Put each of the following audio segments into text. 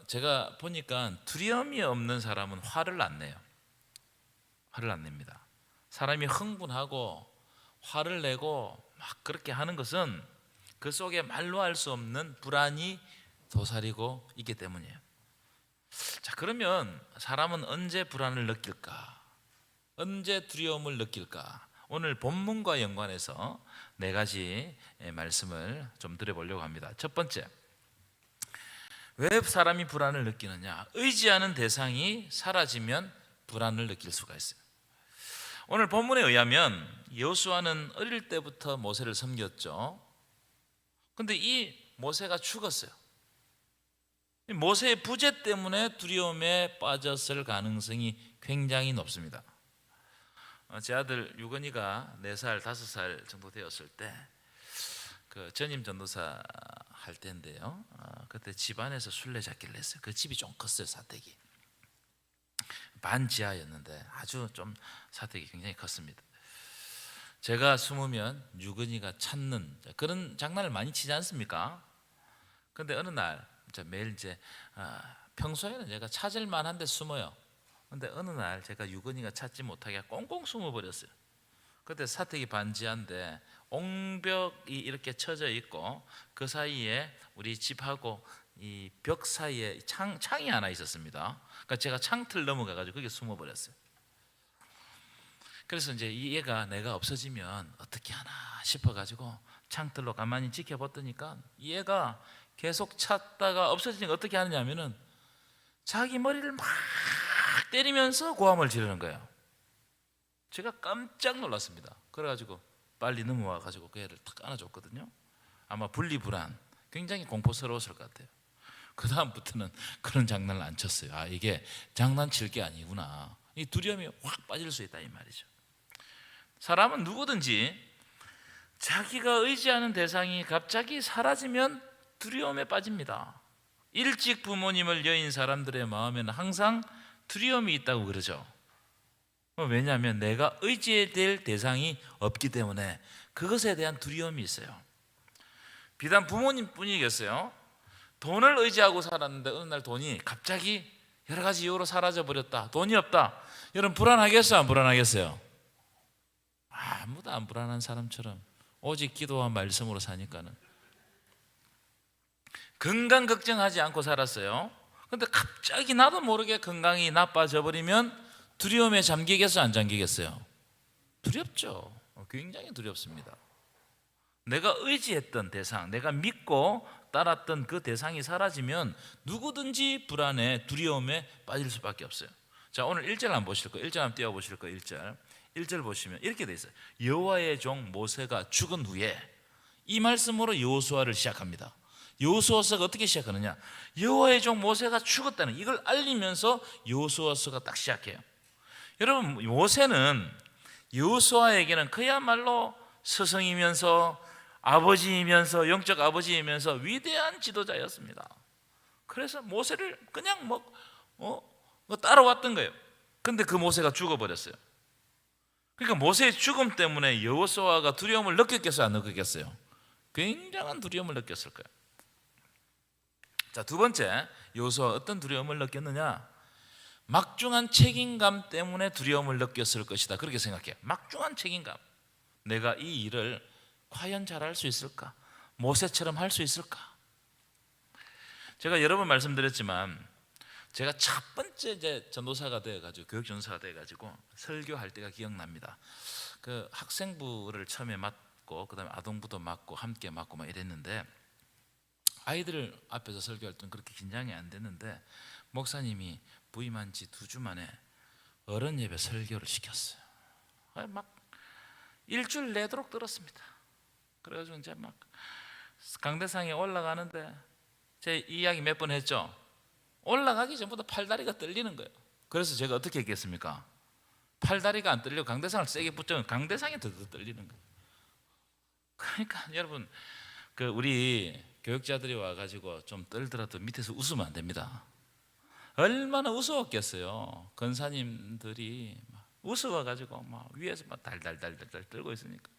제가 보니까 두려움이 없는 사람은 화를 안 내요. 화를 안 냅니다. 사람이 흥분하고 화를 내고 막 그렇게 하는 것은 그 속에 말로 할 수 없는 불안이 도사리고 있기 때문이에요. 자, 그러면 사람은 언제 불안을 느낄까? 언제 두려움을 느낄까? 오늘 본문과 연관해서 네 가지 말씀을 좀 드려보려고 합니다. 첫 번째, 왜 사람이 불안을 느끼느냐? 의지하는 대상이 사라지면 불안을 느낄 수가 있어요. 오늘 본문에 의하면 여호수아는 어릴 때부터 모세를 섬겼죠. 근데 이 모세가 죽었어요. 모세의 부재 때문에 두려움에 빠졌을 가능성이 굉장히 높습니다. 제 아들 유건이가 4살, 5살 정도 되었을 때 그 전임 전도사 할 때인데요. 그때 집안에서 술래잡기를 했어요. 그 집이 좀 컸어요. 사택이 반지하였는데 아주 좀 사택이 굉장히 컸습니다. 제가 숨으면 유건이가 찾는 그런 장난을 많이 치지 않습니까? 근데 어느 날 매일 평소에는 제가 찾을 만한데 숨어요. 근데 어느 날 제가 유건이가 찾지 못하게 꽁꽁 숨어버렸어요. 그때 사택이 반지하인데 옹벽이 이렇게 쳐져 있고 그 사이에 우리 집하고 이 벽 사이에 창이 하나 있었습니다. 그러니까 제가 창틀 넘어가가지고 거기에 숨어버렸어요. 그래서 이제 이 얘가 내가 없어지면 어떻게 하나 싶어가지고 창틀로 가만히 지켜봤더니까 이 얘가 계속 찾다가 없어지니까 어떻게 하느냐면은 자기 머리를 막 때리면서 고함을 지르는 거예요. 제가 깜짝 놀랐습니다. 그래가지고 빨리 넘어와가지고 그 애를 탁 안아줬거든요. 아마 분리불안, 굉장히 공포스러웠을 것 같아요. 그 다음부터는 그런 장난을 안 쳤어요. 아, 이게 장난칠 게 아니구나. 이 두려움이 확 빠질 수 있다 이 말이죠. 사람은 누구든지 자기가 의지하는 대상이 갑자기 사라지면 두려움에 빠집니다. 일찍 부모님을 여인 사람들의 마음에는 항상 두려움이 있다고 그러죠. 왜냐하면 내가 의지해야 될 대상이 없기 때문에 그것에 대한 두려움이 있어요. 비단 부모님뿐이겠어요. 돈을 의지하고 살았는데 어느 날 돈이 갑자기 여러 가지 이유로 사라져 버렸다. 돈이 없다. 여러분 불안하겠어요? 안 불안하겠어요? 아무도 안 불안한 사람처럼 오직 기도와 말씀으로 사니까는 건강 걱정하지 않고 살았어요. 근데 갑자기 나도 모르게 건강이 나빠져 버리면 두려움에 잠기겠어요? 안 잠기겠어요? 두렵죠. 굉장히 두렵습니다. 내가 의지했던 대상, 내가 믿고 따랐던 그 대상이 사라지면 누구든지 불안에 두려움에 빠질 수밖에 없어요. 자, 오늘 1절 한번 보실 거예요. 1절 한번 띄워보실 거예요. 1절 보시면 이렇게 돼 있어요. 여호와의 종 모세가 죽은 후에 이 말씀으로 여호수아를 시작합니다. 여호수아서가 어떻게 시작하느냐? 여호와의 종 모세가 죽었다는 이걸 알리면서 여호수아서가 딱 시작해요. 여러분, 모세는 여호수아에게는 그야말로 스승이면서 아버지이면서 영적 아버지이면서 위대한 지도자였습니다. 그래서 모세를 그냥 따라왔던 거예요. 근데 그 모세가 죽어버렸어요. 그러니까 모세의 죽음 때문에 여호수아가 두려움을 느꼈겠어요? 안 느꼈겠어요? 굉장한 두려움을 느꼈을 거예요. 자, 두 번째, 여호수아가 어떤 두려움을 느꼈느냐? 막중한 책임감 때문에 두려움을 느꼈을 것이다. 그렇게 생각해요. 막중한 책임감. 내가 이 일을 과연 잘할 수 있을까? 모세처럼 할 수 있을까? 제가 여러 번 말씀드렸지만 제가 첫 번째 이제 전도사가 되어가지고 교육 전도사가 되어가지고 설교할 때가 기억납니다. 그 학생부를 처음에 맡고 그다음에 아동부도 맡고 함께 맡고 막 이랬는데 아이들 앞에서 설교할 때는 그렇게 긴장이 안 됐는데 목사님이 부임한 지 2주 만에 어른 예배 설교를 시켰어요. 막 일주일 내도록 들었습니다. 그래가지고 이제 막 강대상에 올라가는데 제 이야기 몇 번 했죠. 올라가기 전부터 팔다리가 떨리는 거예요. 그래서 제가 어떻게 했겠습니까? 팔다리가 안 떨리고 강대상을 세게 붙잡으면 강대상이 더 떨리는 거예요. 그러니까 여러분, 우리 교육자들이 와가지고 좀 떨더라도 밑에서 웃으면 안 됩니다. 얼마나 우스웠겠어요. 권사님들이 막 우스워가지고 막 위에서 막 달달달달 떨고 있으니까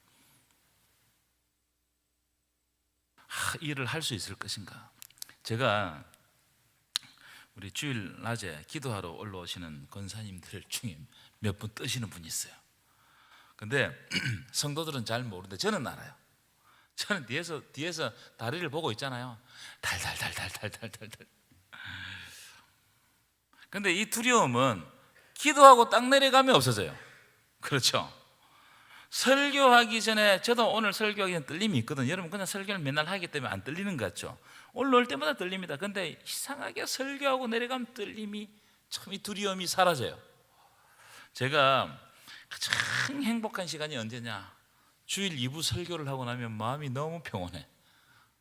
일을 할 수 있을 것인가? 제가 우리 주일 낮에 기도하러 올라오시는 권사님들 중에 몇 분 뜨시는 분이 있어요. 근데 성도들은 잘 모르는데 저는 알아요. 저는 뒤에서 다리를 보고 있잖아요. 달달달달달달달달. 근데 이 두려움은 기도하고 땅 내려가면 없어져요. 그렇죠? 설교하기 전에, 저도 오늘 설교하기 전에 떨림이 있거든요. 여러분 그냥 설교를 맨날 하기 때문에 안 떨리는 것 같죠? 올라올 때마다 떨립니다. 근데 이상하게 설교하고 내려가면 떨림이, 참 이 두려움이 사라져요. 제가 가장 행복한 시간이 언제냐? 주일 2부 설교를 하고 나면 마음이 너무 평온해.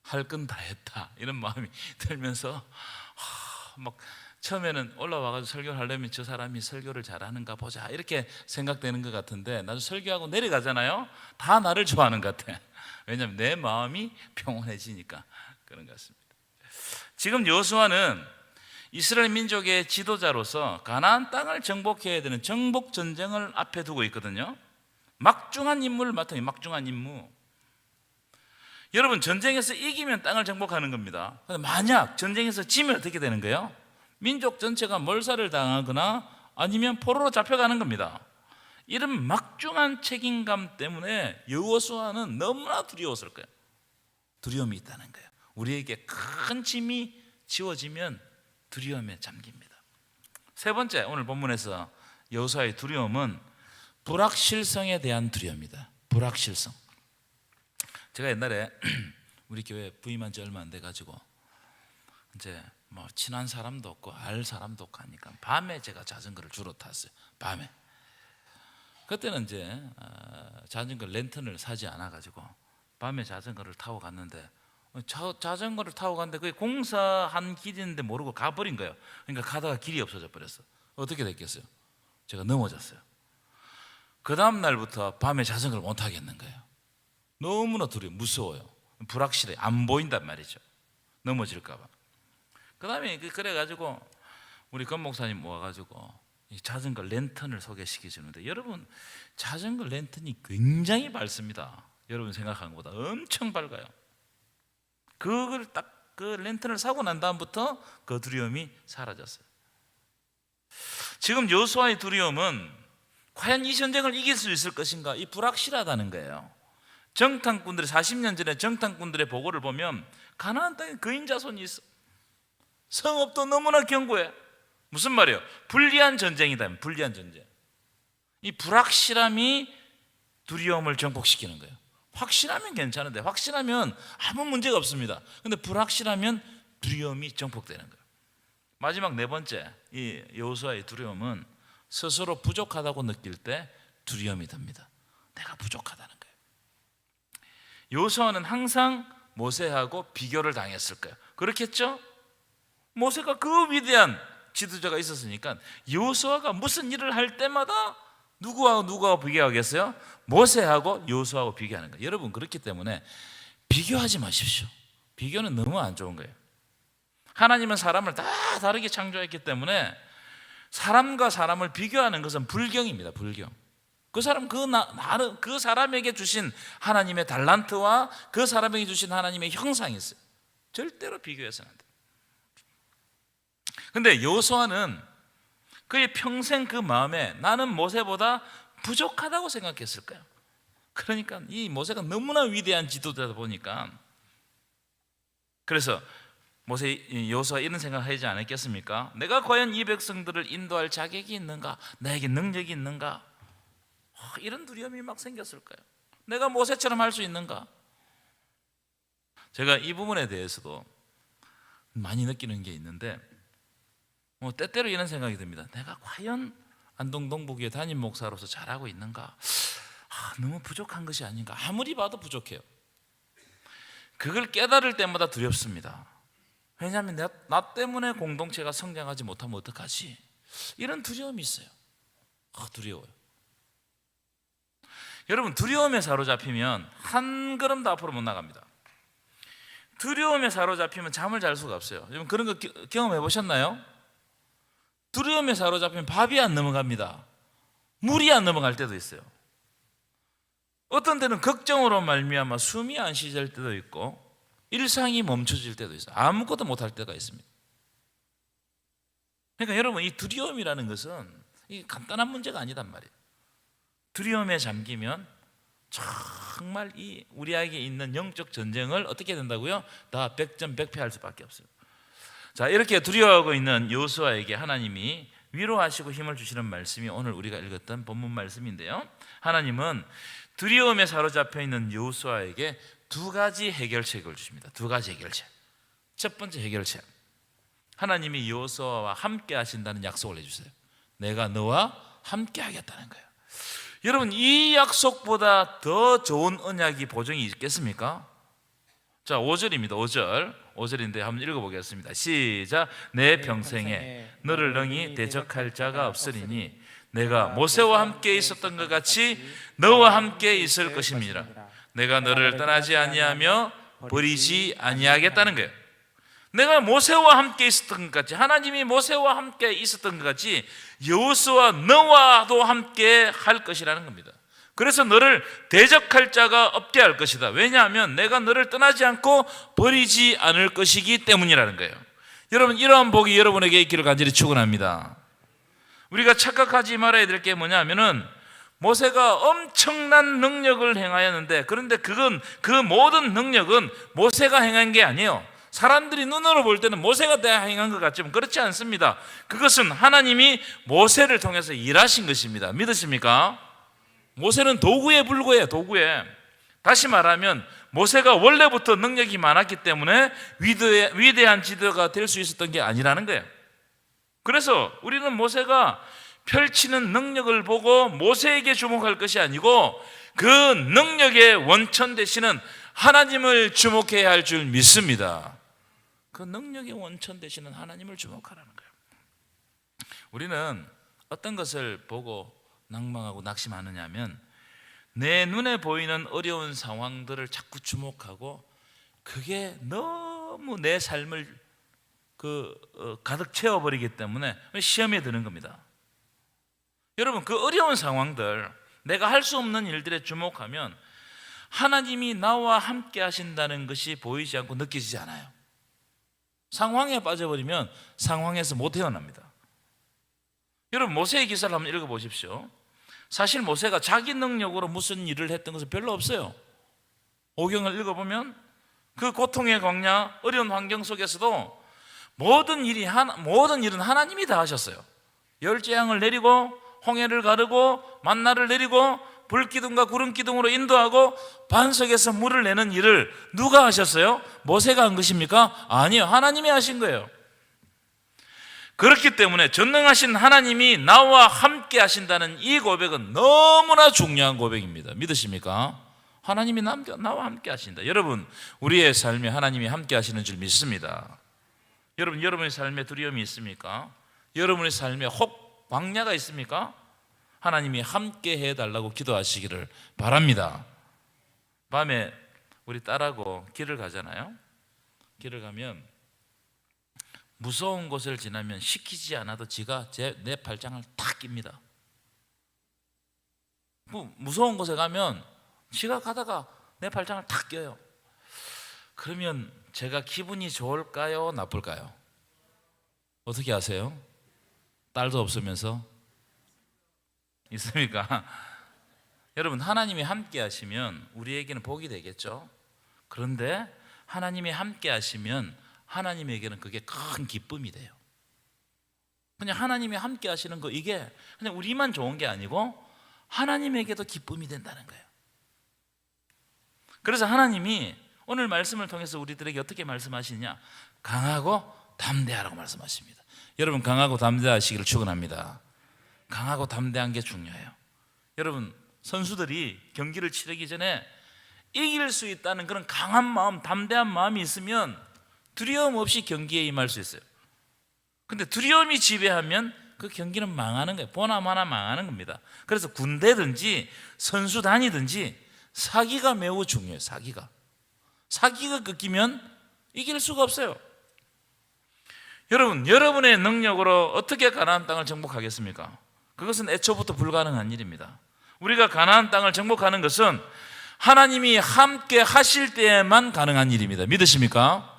할 건 다 했다 이런 마음이 들면서 막 처음에는 올라와가지고 설교를 하려면 저 사람이 설교를 잘하는가 보자 이렇게 생각되는 것 같은데, 나도 설교하고 내려가잖아요. 다 나를 좋아하는 것 같아. 왜냐하면 내 마음이 평온해지니까 그런 것 같습니다. 지금 여호수아는 이스라엘 민족의 지도자로서 가나안 땅을 정복해야 되는 정복 전쟁을 앞에 두고 있거든요. 막중한 임무를 맡아요. 막중한 임무. 여러분 전쟁에서 이기면 땅을 정복하는 겁니다. 근데 만약 전쟁에서 지면 어떻게 되는 거예요? 민족 전체가 몰살을 당하거나 아니면 포로로 잡혀가는 겁니다. 이런 막중한 책임감 때문에 여호수아는 너무나 두려웠을 거예요. 두려움이 있다는 거예요. 우리에게 큰 짐이 지워지면 두려움에 잠깁니다. 세 번째, 오늘 본문에서 여호수아의 두려움은 불확실성에 대한 두려움이다. 불확실성. 제가 옛날에 우리 교회 부임한 지 얼마 안 돼가지고 이제 뭐 친한 사람도 없고 알 사람도 없고 하니까 밤에 제가 자전거를 주로 탔어요. 밤에. 그때는 이제 자전거 랜턴을 사지 않아가지고 밤에 자전거를 타고 갔는데, 자전거를 타고 갔는데 그게 공사한 길인데 모르고 가버린 거예요. 그러니까 가다가 길이 없어져 버렸어. 어떻게 됐겠어요? 제가 넘어졌어요. 그 다음 날부터 밤에 자전거를 못 타겠는 거예요. 너무나 두려워, 무서워요. 불확실해, 안 보인단 말이죠. 넘어질까 봐. 그 다음에 그래가지고 우리 권 목사님 모아가지고 이 자전거 랜턴을 소개시켜 주는데, 여러분 자전거 랜턴이 굉장히 밝습니다. 여러분 생각하는 것보다 엄청 밝아요. 그걸 딱 그 랜턴을 사고 난 다음부터 그 두려움이 사라졌어요. 지금 여호수아의 두려움은 과연 이 전쟁을 이길 수 있을 것인가, 이 불확실하다는 거예요. 정탐꾼들의 40년 전에 정탐꾼들의 보고를 보면 가나안 땅에 거인 자손이 있어. 성읍도 너무나 견고해. 무슨 말이에요? 불리한 전쟁이다. 불리한 전쟁. 이 불확실함이 두려움을 정복시키는 거예요. 확실하면 괜찮은데, 확실하면 아무 문제가 없습니다. 근데 불확실하면 두려움이 정복되는 거예요. 마지막 네 번째, 이 여호수아의 두려움은 스스로 부족하다고 느낄 때 두려움이 듭니다. 내가 부족하다는 거예요. 여호수아는 항상 모세하고 비교를 당했을 거예요. 그렇겠죠? 모세가 그 위대한 지도자가 있었으니까 여호수아가 무슨 일을 할 때마다 누구와 비교하겠어요? 모세하고 여호수아하고 비교하는 거예요. 여러분 그렇기 때문에 비교하지 마십시오. 비교는 너무 안 좋은 거예요. 하나님은 사람을 다 다르게 창조했기 때문에 사람과 사람을 비교하는 것은 불경입니다. 불경. 그 사람 그 사람에게 주신 하나님의 달란트와 그 사람에게 주신 하나님의 형상이 있어요. 절대로 비교해서는 안 돼요. 근데 여호수아는 그의 평생 그 마음에 나는 모세보다 부족하다고 생각했을 거예요. 그러니까 이 모세가 너무나 위대한 지도자다 보니까, 그래서 여호수아 이런 생각하지 않았겠습니까? 내가 과연 이 백성들을 인도할 자격이 있는가? 나에게 능력이 있는가? 이런 두려움이 막 생겼을 거예요. 내가 모세처럼 할 수 있는가? 제가 이 부분에 대해서도 많이 느끼는 게 있는데, 때때로 이런 생각이 듭니다. 내가 과연 안동 동부교회 담임 목사로서 잘하고 있는가? 너무 부족한 것이 아닌가? 아무리 봐도 부족해요. 그걸 깨달을 때마다 두렵습니다. 왜냐하면 나 때문에 공동체가 성장하지 못하면 어떡하지? 이런 두려움이 있어요. 두려워요. 여러분 두려움에 사로잡히면 한 걸음도 앞으로 못 나갑니다. 두려움에 사로잡히면 잠을 잘 수가 없어요. 여러분 그런 거 경험해 보셨나요? 두려움에 사로잡히면 밥이 안 넘어갑니다. 물이 안 넘어갈 때도 있어요. 어떤 때는 걱정으로 말미암아 숨이 안 쉬질 때도 있고 일상이 멈춰질 때도 있어요. 아무것도 못할 때가 있습니다. 그러니까 여러분, 이 두려움이라는 것은 이 간단한 문제가 아니단 말이에요. 두려움에 잠기면 정말 이 우리에게 있는 영적 전쟁을 어떻게 된다고요? 다 백전백패할 수밖에 없어요. 자, 이렇게 두려워하고 있는 여호수아에게 하나님이 위로하시고 힘을 주시는 말씀이 오늘 우리가 읽었던 본문 말씀인데요, 하나님은 두려움에 사로잡혀 있는 여호수아에게 두 가지 해결책을 주십니다. 두 가지 해결책. 첫 번째 해결책, 하나님이 여호수아와 함께 하신다는 약속을 해주세요. 내가 너와 함께 하겠다는 거예요. 여러분, 이 약속보다 더 좋은 언약이 보증이 있겠습니까? 자, 5절입니다. 5절인데 한번 읽어보겠습니다. 시작. 내 평생에 너를 능히 대적할 자가 없으리니 내가 모세와 함께 있었던 것 같이 너와 함께 있을 것입니다. 내가 너를 떠나지 아니하며 버리지 아니하겠다는 거예요. 내가 모세와 함께 있었던 것 같이, 하나님이 모세와 함께 있었던 것 같이 여호수아 너와도 함께 할 것이라는 겁니다. 그래서 너를 대적할 자가 없게 할 것이다. 왜냐하면 내가 너를 떠나지 않고 버리지 않을 것이기 때문이라는 거예요. 여러분, 이러한 복이 여러분에게 있기를 간절히 축원합니다. 우리가 착각하지 말아야 될 게 뭐냐면은, 모세가 엄청난 능력을 행하였는데, 그런데 그 모든 능력은 모세가 행한 게 아니에요. 사람들이 눈으로 볼 때는 모세가 다 행한 것 같지만 그렇지 않습니다. 그것은 하나님이 모세를 통해서 일하신 것입니다. 믿으십니까? 모세는 도구에 불과해요. 도구에. 다시 말하면 모세가 원래부터 능력이 많았기 때문에 위대한 지도가 될 수 있었던 게 아니라는 거예요. 그래서 우리는 모세가 펼치는 능력을 보고 모세에게 주목할 것이 아니고 그 능력의 원천 되시는 하나님을 주목해야 할 줄 믿습니다. 그 능력의 원천 되시는 하나님을 주목하라는 거예요. 우리는 어떤 것을 보고 낭망하고 낙심하느냐 하면, 내 눈에 보이는 어려운 상황들을 자꾸 주목하고 그게 너무 내 삶을 가득 채워버리기 때문에 시험에 드는 겁니다. 여러분, 그 어려운 상황들, 내가 할 수 없는 일들에 주목하면 하나님이 나와 함께 하신다는 것이 보이지 않고 느껴지지 않아요. 상황에 빠져버리면 상황에서 못 헤어납니다. 여러분, 모세의 기사를 한번 읽어보십시오. 사실 모세가 자기 능력으로 무슨 일을 했던 것은 별로 없어요. 오경을 읽어보면 그 고통의 광야, 어려운 환경 속에서도 모든 일은 하나님이 다 하셨어요. 열재앙을 내리고 홍해를 가르고 만나를 내리고 불기둥과 구름기둥으로 인도하고 반석에서 물을 내는 일을 누가 하셨어요? 모세가 한 것입니까? 아니요, 하나님이 하신 거예요. 그렇기 때문에 전능하신 하나님이 나와 함께 하신다는 이 고백은 너무나 중요한 고백입니다. 믿으십니까? 하나님이 나와 함께 하신다. 여러분, 우리의 삶에 하나님이 함께 하시는 줄 믿습니다. 여러분, 여러분의 삶에 두려움이 있습니까? 여러분의 삶에 혹 광야가 있습니까? 하나님이 함께 해달라고 기도하시기를 바랍니다. 밤에 우리 딸하고 길을 가잖아요. 길을 가면 무서운 곳을 지나면 시키지 않아도 지가 내 발장을 탁 낍니다. 무서운 곳에 가면 지가 가다가 내 발장을 탁 껴요. 그러면 제가 기분이 좋을까요? 나쁠까요? 어떻게 아세요? 딸도 없으면서 있습니까? 여러분, 하나님이 함께 하시면 우리에게는 복이 되겠죠. 그런데 하나님이 함께 하시면 하나님에게는 그게 큰 기쁨이 돼요. 그냥 하나님이 함께 하시는 거, 이게 그냥 우리만 좋은 게 아니고 하나님에게도 기쁨이 된다는 거예요. 그래서 하나님이 오늘 말씀을 통해서 우리들에게 어떻게 말씀하시느냐, 강하고 담대하라고 말씀하십니다. 여러분, 강하고 담대하시기를 축원합니다. 강하고 담대한 게 중요해요. 여러분, 선수들이 경기를 치르기 전에 이길 수 있다는 그런 강한 마음, 담대한 마음이 있으면 두려움 없이 경기에 임할 수 있어요. 근데 두려움이 지배하면 그 경기는 망하는 거예요. 보나마나 망하는 겁니다. 그래서 군대든지 선수단이든지 사기가 매우 중요해요. 사기가 꺾이면 이길 수가 없어요. 여러분, 여러분의 능력으로 어떻게 가나안 땅을 정복하겠습니까? 그것은 애초부터 불가능한 일입니다. 우리가 가나안 땅을 정복하는 것은 하나님이 함께 하실 때에만 가능한 일입니다. 믿으십니까?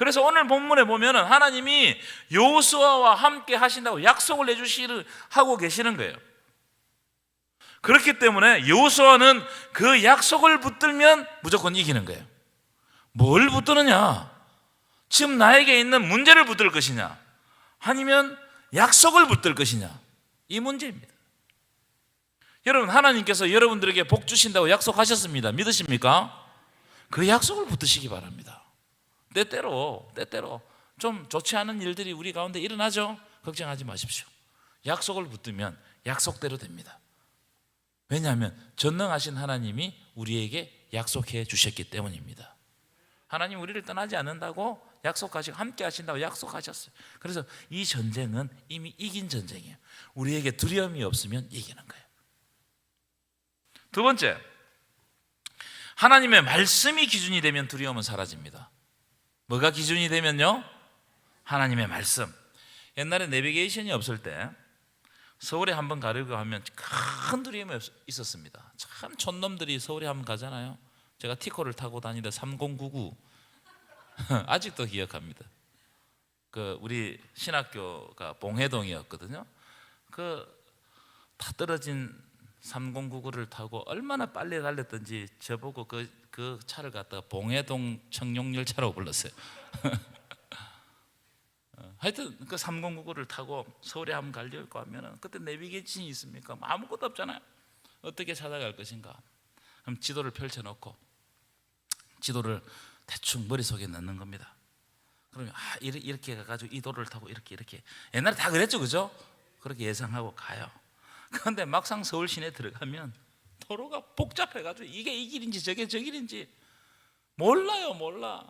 그래서 오늘 본문에 보면은 하나님이 여호수아와 함께 하신다고 약속을 하고 계시는 거예요. 그렇기 때문에 여호수아는 그 약속을 붙들면 무조건 이기는 거예요. 뭘 붙드느냐? 지금 나에게 있는 문제를 붙들 것이냐, 아니면 약속을 붙들 것이냐, 이 문제입니다. 여러분, 하나님께서 여러분들에게 복 주신다고 약속하셨습니다. 믿으십니까? 그 약속을 붙드시기 바랍니다. 때때로 좀 좋지 않은 일들이 우리 가운데 일어나죠. 걱정하지 마십시오. 약속을 붙들면 약속대로 됩니다. 왜냐하면 전능하신 하나님이 우리에게 약속해 주셨기 때문입니다. 하나님 우리를 떠나지 않는다고 약속하시고 함께 하신다고 약속하셨어요. 그래서 이 전쟁은 이미 이긴 전쟁이에요. 우리에게 두려움이 없으면 이기는 거예요. 두 번째, 하나님의 말씀이 기준이 되면 두려움은 사라집니다. 뭐가 기준이 되면요? 하나님의 말씀. 옛날에 내비게이션이 없을 때 서울에 한번 가려고 하면 큰 두려움이 있었습니다. 참 촌놈들이 서울에 한번 가잖아요. 제가 티코를 타고 다니다 3099 아직도 기억합니다. 우리 신학교가 봉해동이었거든요. 다 떨어진 3099를 타고 얼마나 빨리 달렸던지 저보고 그 차를 갖다가 봉해동 청룡열차라고 불렀어요. 하여튼 그 3099를 타고 서울에 한번 가려고 하면은 그때 내비게이션이 있습니까? 아무것도 없잖아요. 어떻게 찾아갈 것인가? 그럼 지도를 펼쳐놓고 지도를 대충 머릿속에 넣는 겁니다. 그러면 이렇게 가가지고 이 도로를 타고 이렇게 옛날에 다 그랬죠, 그죠? 그렇게 예상하고 가요. 그런데 막상 서울 시내 들어가면 도로가 복잡해가지고 이게 이 길인지 저게 저 길인지 몰라.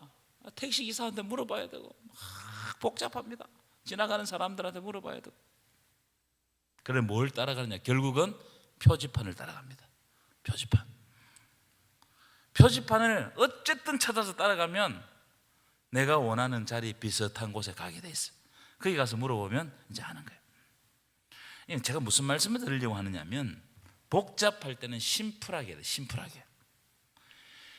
택시 기사한테 물어봐야 되고 복잡합니다. 지나가는 사람들한테 물어봐야 되고. 그래 뭘 따라가느냐? 결국은 표지판을 따라갑니다. 표지판을 어쨌든 찾아서 따라가면 내가 원하는 자리 비슷한 곳에 가게 돼 있어요. 거기 가서 물어보면 이제 아는 거예요. 제가 무슨 말씀을 드리려고 하느냐면, 복잡할 때는 심플하게 해야 돼요.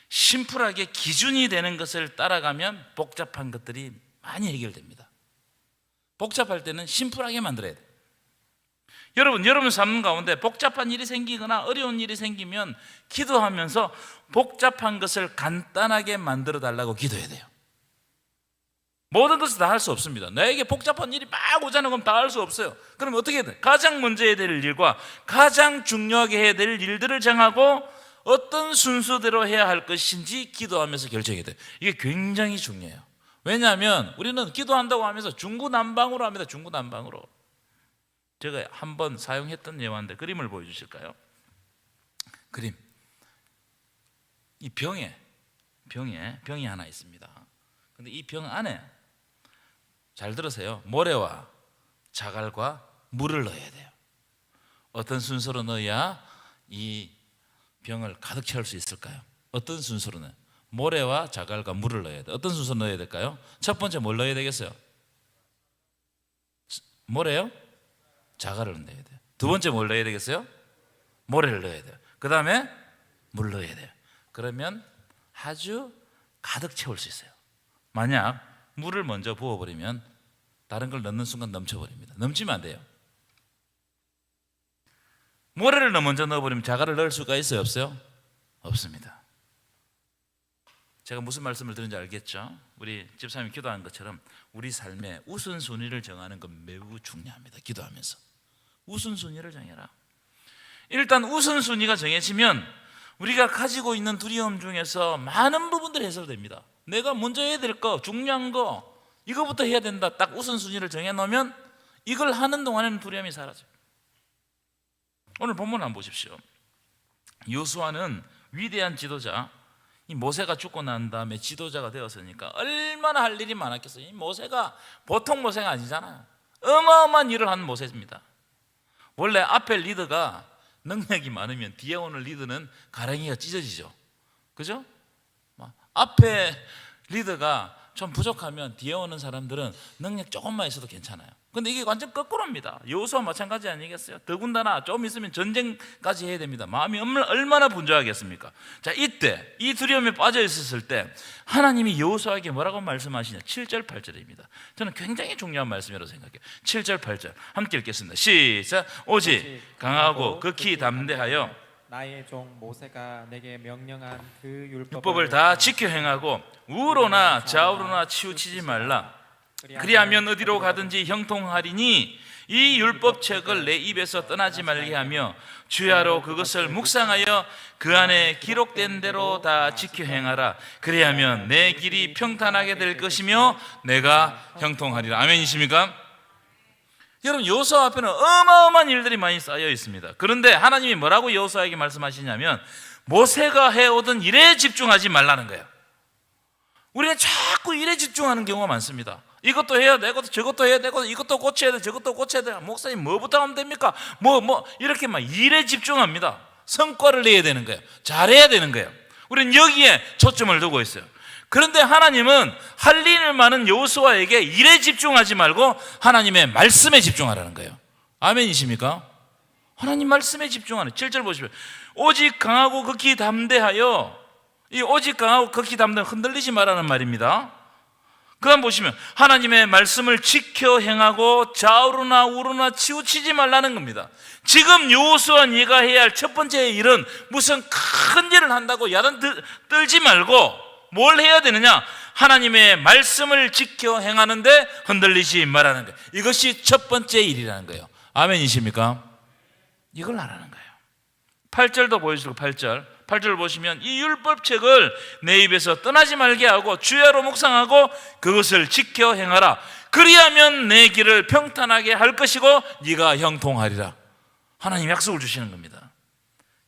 심플하게 기준이 되는 것을 따라가면 복잡한 것들이 많이 해결됩니다. 복잡할 때는 심플하게 만들어야 돼요. 여러분 삶 가운데 복잡한 일이 생기거나 어려운 일이 생기면 기도하면서 복잡한 것을 간단하게 만들어 달라고 기도해야 돼요. 모든 것을 다 할 수 없습니다. 나에게 복잡한 일이 막 오자는 건 다 할 수 없어요. 그럼 어떻게 해야 돼? 가장 먼저 해야 될 일과 가장 중요하게 해야 될 일들을 정하고 어떤 순서대로 해야 할 것인지 기도하면서 결정해야 돼요. 이게 굉장히 중요해요. 왜냐하면 우리는 기도한다고 하면서 중구난방으로 합니다. 중구난방으로. 제가 한번 사용했던 예화인데 그림을 보여주실까요? 그림. 이 병이 하나 있습니다. 근데 이 병 안에, 잘 들으세요, 모래와 자갈과 물을 넣어야 돼요. 어떤 순서로 넣어야 이 병을 가득 채울 수 있을까요? 어떤 순서로는? 모래와 자갈과 물을 넣어야 돼요. 어떤 순서로 넣어야 될까요? 첫 번째 뭘 넣어야 되겠어요? 모래요? 자갈을 넣어야 돼요. 두 번째 뭘 넣어야 되겠어요? 모래를 넣어야 돼요. 그 다음에 물 넣어야 돼요. 그러면 아주 가득 채울 수 있어요. 만약 물을 먼저 부어버리면 다른 걸 넣는 순간 넘쳐버립니다. 넘치면 안 돼요. 모래를 먼저 넣어버리면 자갈을 넣을 수가 있어요, 없어요? 없습니다. 제가 무슨 말씀을 드는지 알겠죠? 우리 집사님이 기도한 것처럼 우리 삶의 우선순위를 정하는 건 매우 중요합니다. 기도하면서 우선순위를 정해라. 일단 우선순위가 정해지면 우리가 가지고 있는 두려움 중에서 많은 부분들이 해소됩니다. 내가 먼저 해야 될 거, 중요한 거, 이거부터 해야 된다. 딱 우선순위를 정해놓으면 이걸 하는 동안에는 두려움이 사라져요. 오늘 본문 한번 보십시오. 여호수아는 위대한 지도자, 이 모세가 죽고 난 다음에 지도자가 되었으니까 얼마나 할 일이 많았겠어요. 이 모세가 보통 모세가 아니잖아요. 어마어마한 일을 한 모세입니다. 원래 앞에 리더가 능력이 많으면 뒤에 오는 리더는 가랭이가 찢어지죠. 그죠? 앞에 리더가 좀 부족하면 뒤에 오는 사람들은 능력 조금만 있어도 괜찮아요. 근데 이게 완전 거꾸로입니다. 여호수아 마찬가지 아니겠어요? 더군다나 좀 있으면 전쟁까지 해야 됩니다. 마음이 얼마나 분주하겠습니까? 자, 이때 이 두려움에 빠져 있었을 때 하나님이 여호수아에게 뭐라고 말씀하시냐? 7절 8절입니다. 저는 굉장히 중요한 말씀이라고 생각해요. 7절 8절 함께 읽겠습니다. 시작. 오직 강하고 극히 담대하여 나의 종 모세가 내게 명령한 그 율법을 다 지켜 행하고 우로나 좌우로나 치우치지 말라. 그리하면 어디로 가든지 형통하리니 이 율법책을 내 입에서 떠나지 말게 하며 주야로 그것을 묵상하여 그 안에 기록된 대로 다 지켜 행하라. 그리하면 내 길이 평탄하게 될 것이며 내가 형통하리라. 아멘이십니까? 여러분, 여호수아 앞에는 어마어마한 일들이 많이 쌓여 있습니다. 그런데 하나님이 뭐라고 여호수아에게 말씀하시냐면 모세가 해오던 일에 집중하지 말라는 거예요. 우리는 자꾸 일에 집중하는 경우가 많습니다. 이것도 해야 되고 저것도 해야 되고 이것도 고쳐야 돼 저것도 고쳐야 돼. 목사님 뭐부터 하면 됩니까? 이렇게 막 일에 집중합니다. 성과를 내야 되는 거예요. 잘해야 되는 거예요. 우리는 여기에 초점을 두고 있어요. 그런데 하나님은 할 일 많은 여호수아에게 일에 집중하지 말고 하나님의 말씀에 집중하라는 거예요. 아멘이십니까? 하나님 말씀에 집중하는 7절 보시면 오직 강하고 극히 담대하여, 이 오직 강하고 극히 담대하여 흔들리지 말라는 말입니다. 그 다음 보시면 하나님의 말씀을 지켜 행하고 좌우로나 우로나 치우치지 말라는 겁니다. 지금 여호수아 네가 해야 할 첫 번째 일은 무슨 큰 일을 한다고 야단 떨지 말고 뭘 해야 되느냐? 하나님의 말씀을 지켜 행하는데 흔들리지 말라는 거예요. 이것이 첫 번째 일이라는 거예요. 아멘이십니까? 이걸 하라는 거예요. 8절도 보여주시고 8절 보시면 이 율법책을 내 입에서 떠나지 말게 하고 주야로 묵상하고 그것을 지켜 행하라. 그리하면 내 길을 평탄하게 할 것이고 네가 형통하리라. 하나님 약속을 주시는 겁니다.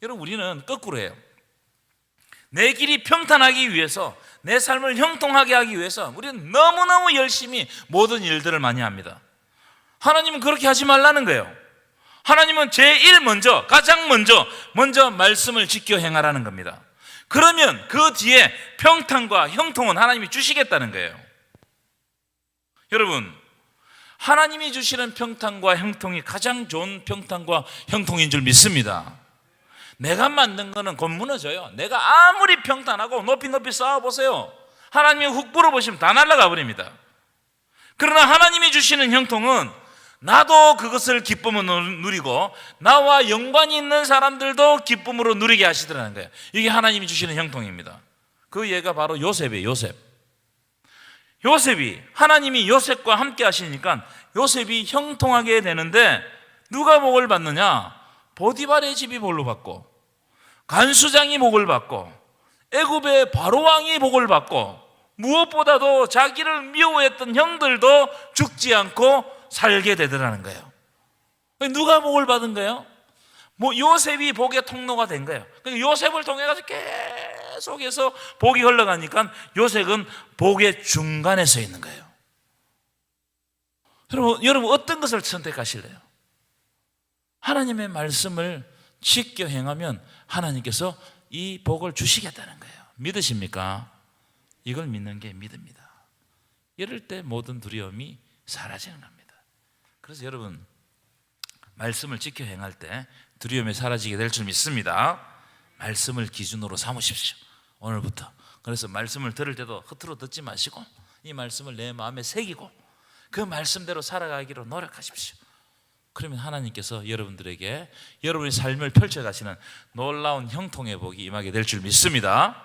여러분, 우리는 거꾸로 해요. 내 길이 평탄하기 위해서, 내 삶을 형통하게 하기 위해서 우리는 너무너무 열심히 모든 일들을 많이 합니다. 하나님은 그렇게 하지 말라는 거예요. 하나님은 제일 먼저, 가장 먼저 말씀을 지켜 행하라는 겁니다. 그러면 그 뒤에 평탄과 형통은 하나님이 주시겠다는 거예요. 여러분, 하나님이 주시는 평탄과 형통이 가장 좋은 평탄과 형통인 줄 믿습니다. 내가 만든 거는 곧 무너져요. 내가 아무리 평탄하고 높이 쌓아보세요. 하나님이 훅 불어보시면 다 날아가 버립니다. 그러나 하나님이 주시는 형통은 나도 그것을 기쁨으로 누리고 나와 연관이 있는 사람들도 기쁨으로 누리게 하시더라는 거예요. 이게 하나님이 주시는 형통입니다. 그 예가 바로 요셉이에요. 요셉이 하나님이 요셉과 함께 하시니까 요셉이 형통하게 되는데 누가 복을 받느냐? 보디발의 집이 복을 받고 간수장이 복을 받고 애굽의 바로왕이 복을 받고 무엇보다도 자기를 미워했던 형들도 죽지 않고 살게 되더라는 거예요. 누가 복을 받은 거예요? 요셉이 복의 통로가 된 거예요. 요셉을 통해 가지고 계속해서 복이 흘러가니까 요셉은 복의 중간에 서 있는 거예요. 여러분 어떤 것을 선택하실래요? 하나님의 말씀을 지켜 행하면 하나님께서 이 복을 주시겠다는 거예요. 믿으십니까? 이걸 믿는 게 믿음입니다. 이럴 때 모든 두려움이 사라지는 겁니다. 그래서 여러분, 말씀을 지켜 행할 때 두려움이 사라지게 될 줄 믿습니다. 말씀을 기준으로 삼으십시오. 오늘부터. 그래서 말씀을 들을 때도 허투루 듣지 마시고 이 말씀을 내 마음에 새기고 그 말씀대로 살아가기로 노력하십시오. 그러면 하나님께서 여러분들에게 여러분의 삶을 펼쳐가시는 놀라운 형통의 복이 임하게 될 줄 믿습니다.